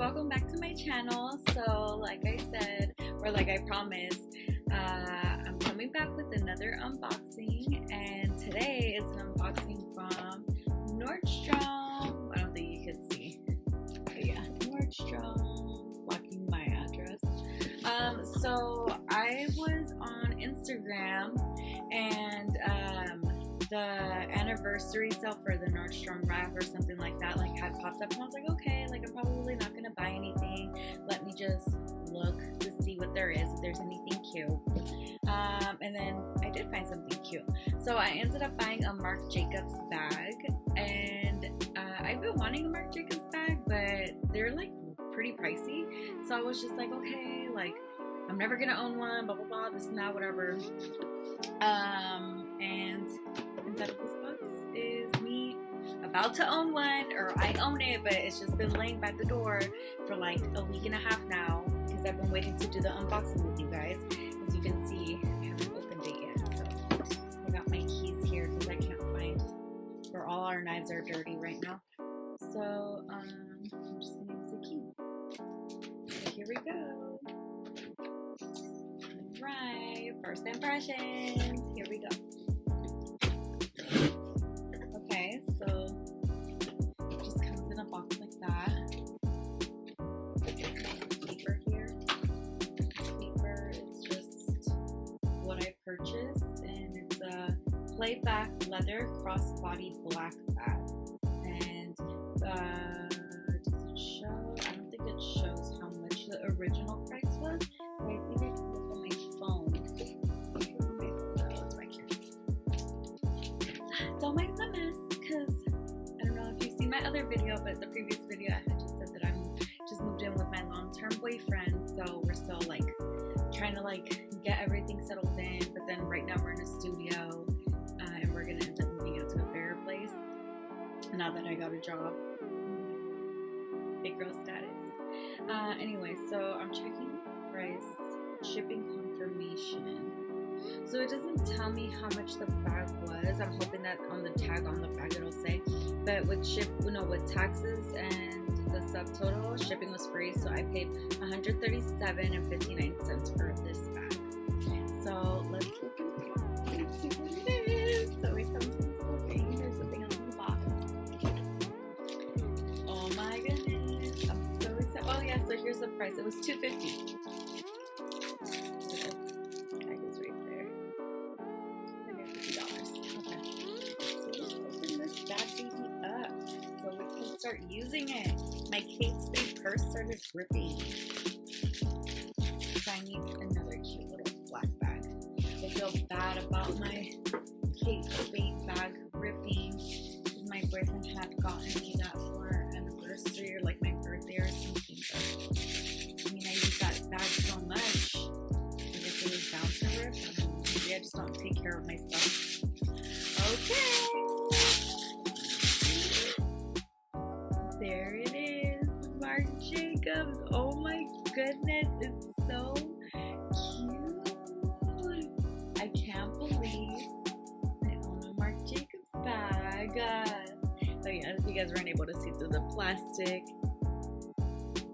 welcome back to my channel. So like I said, or like I promised, I'm coming back with another unboxing, and today is an unboxing from Nordstrom. I don't think you can see, but yeah, Nordstrom, blocking my address. So I was on Instagram, and the anniversary sale for the Nordstrom rack or something like that had popped up, and I was like, okay, like I'm probably not gonna buy anything. Let me just look to see what there is, if there's anything cute. And then I did find something cute. So I ended up buying a Marc Jacobs bag, and I've been wanting a Marc Jacobs bag, but they're like pretty pricey. So I was just like, okay, like I'm never gonna own one, blah blah blah, this and that, whatever. And inside of this box is me about to own one, or I own it, but it's just been laying by the door for like a week and a half now because I've been waiting to do the unboxing with you guys. As you can see, I haven't opened it yet, so I got my keys here because I can't find where all our knives are dirty right now. So I'm just gonna use the key. So here we go. Alright, first impressions. Here we go. Okay, so it just comes in a box like that. Paper here. This paper is just what I purchased, and it's a playback leather crossbody black bag. And does it show? I don't think it shows how much the original price was, but I think I can look on my phone. Don't make the mess, because I don't know if you've seen my other video, but the previous video I had just said that I'm just moved in with my long-term boyfriend, so we're still like trying to like get everything settled in. But then right now we're in a studio, and we're gonna end up moving into a bigger place now that I got a job. Big girl status. Anyway, so I'm checking the price, shipping confirmation. So it doesn't tell me how much the bag was. I'm hoping that on the tag on the bag it'll say. But with with taxes and the subtotal, shipping was free. So I paid $137.59 for this bag. So let's look and see what it is. So it comes in this little thing. There's something else in the box. Oh my goodness! I'm so excited. Oh yeah. So here's the price. It was $250. Start using it. My Kate Spade purse started ripping. So I need another cute little black bag. I feel bad about my Kate Spade bag ripping. My boyfriend had gotten me that for our anniversary or like my birthday or something. But I mean, I use that bag so much. I guess it was bound to rip. I don't know. Maybe I just don't take care of my stuff. Okay. There it is, Marc Jacobs. Oh my goodness, it's so cute. I can't believe I own a Marc Jacobs bag. So yeah, if you guys weren't able to see through the plastic,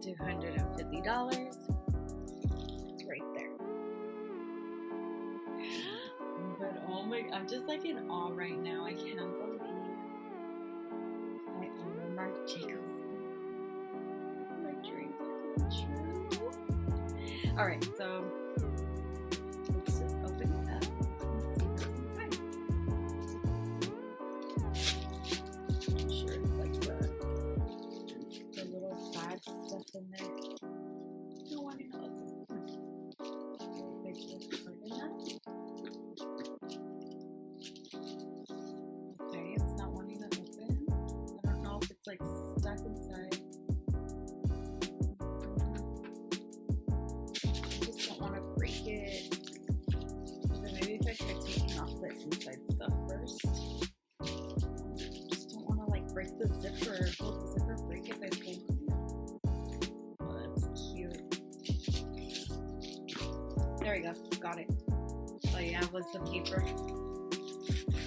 $250. It's right there. But oh my, I'm just like in awe right now. I can't believe I own a Marc Jacobs. My dreams are coming true. Alright, so let's just open it up and see what's inside. I'm sure it's like the little bag stuff in there. No one to open it. Okay, it's not wanting to open. I don't know if it's like stuck inside. I just don't want to break it. So maybe if I try taking off the inside stuff first. I just don't want to like break the zipper. Will the zipper break if I pull it? Oh, that's cute. There we go. Got it. Oh yeah, it was the paper.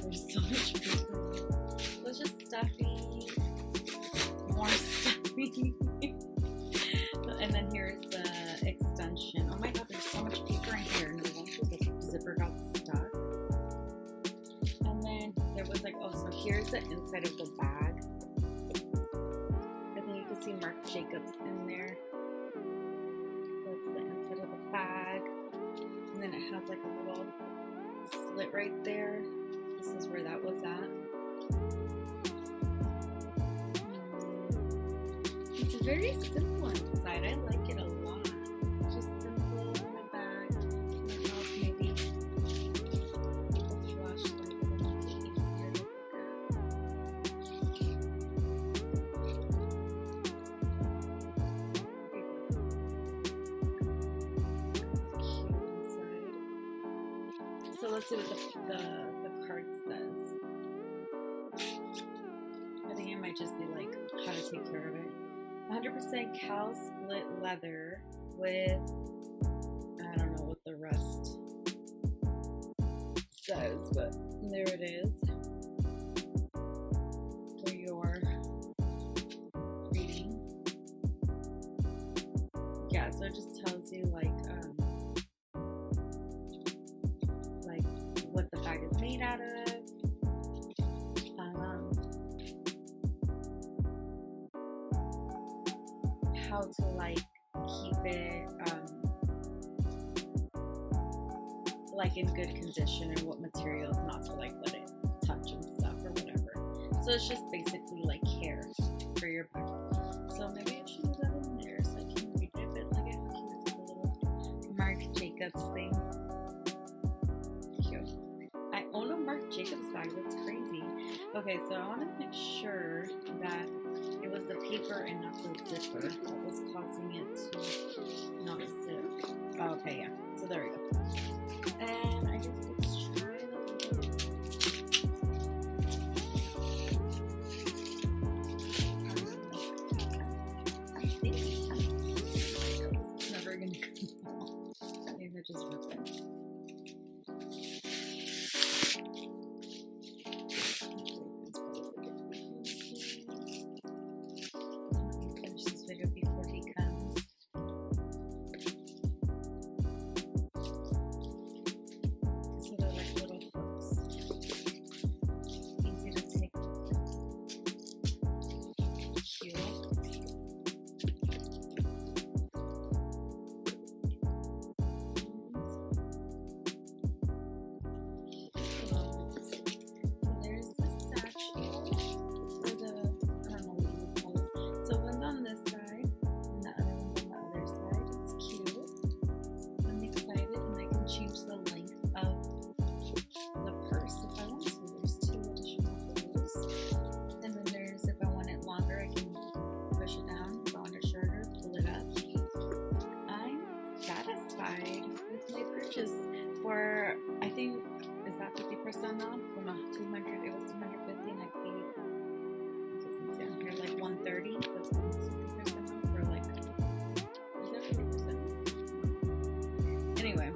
There's so much paper. It was just stuffy. More stuffy. here's the inside of the bag. I think you can see Marc Jacobs in there. That's the inside of the bag. And then it has like a little slit right there. This is where that was at. It's very simple inside. I like it a lot. Just simple in a bag. Maybe a flashlight will make it easier to look at. So let's see what the card says. I think it might just be like how to take care of it. 100% cow split leather with, I don't know what the rest says, but there it is for your reading. Yeah, so it just tells you like what the bag is made out of. How to like keep it like in good condition and what materials not to like let it touch and stuff or whatever. So it's just basically like care for your bag. So maybe I should do that in there so I can read it a bit like it. It's like a little Marc Jacobs thing. Cute. I own a Marc Jacobs bag. That's crazy. Okay, so I want to make sure that it was the paper and not the zipper that was causing it to not zip. Oh, okay, yeah. So there we go. And I guess let's try the I think it's never gonna come out. Maybe I just rip it. Before he comes. So they're like little hooks. Easy to take. Cute. So there's the satchel. Or the, I don't know what you would call it. So one's on this side. The length of the purse if I want to. There's 2 additional holes. And then there's, if I want it longer, I can push it down, go on it shorter, pull it up. I'm satisfied with my purchase for, I think, is that 50% off? From 200, it was 250 and I paid, it doesn't say on here, like 130. That's 50% off or like, is that 50% off? Anyway.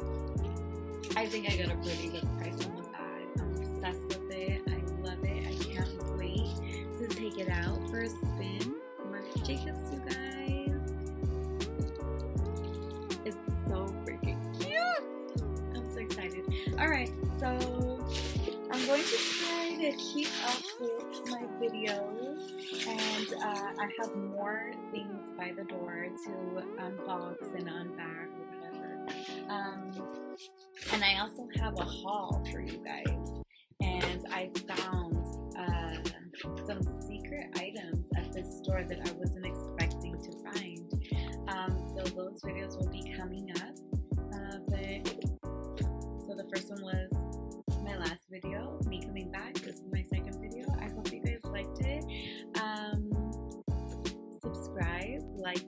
I think I got a pretty good price on the bag. I'm obsessed with it. I love it. I can't wait to take it out for a spin. Marc Jacobs, you guys. It's so freaking cute. I'm so excited. Alright, so I'm going to try to keep up with my videos. And I have more things by the door to unbox and unbag or whatever. And I also have a haul for you guys, and I found some secret items at this store that I wasn't expecting to find. So those videos will be coming up. So the first one was my last video, me coming back. This is my second video. I hope you guys liked it. Subscribe, like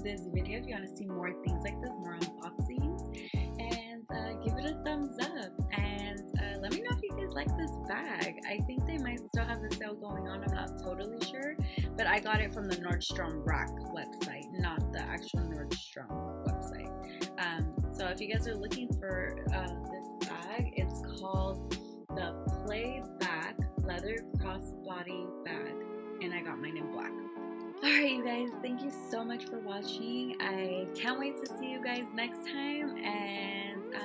this video if you want to see more things like this, more unboxings, and give it a thumbs up, and let me know if you guys like this bag. I think they might still have the sale going on, I'm not totally sure, but I got it from the Nordstrom Rack website, not the actual Nordstrom website. So if you guys are looking for this bag, it's called the Playback Leather Crossbody Bag, and I got mine in black. Alright, you guys, thank you so much for watching. I can't wait to see you guys next time, and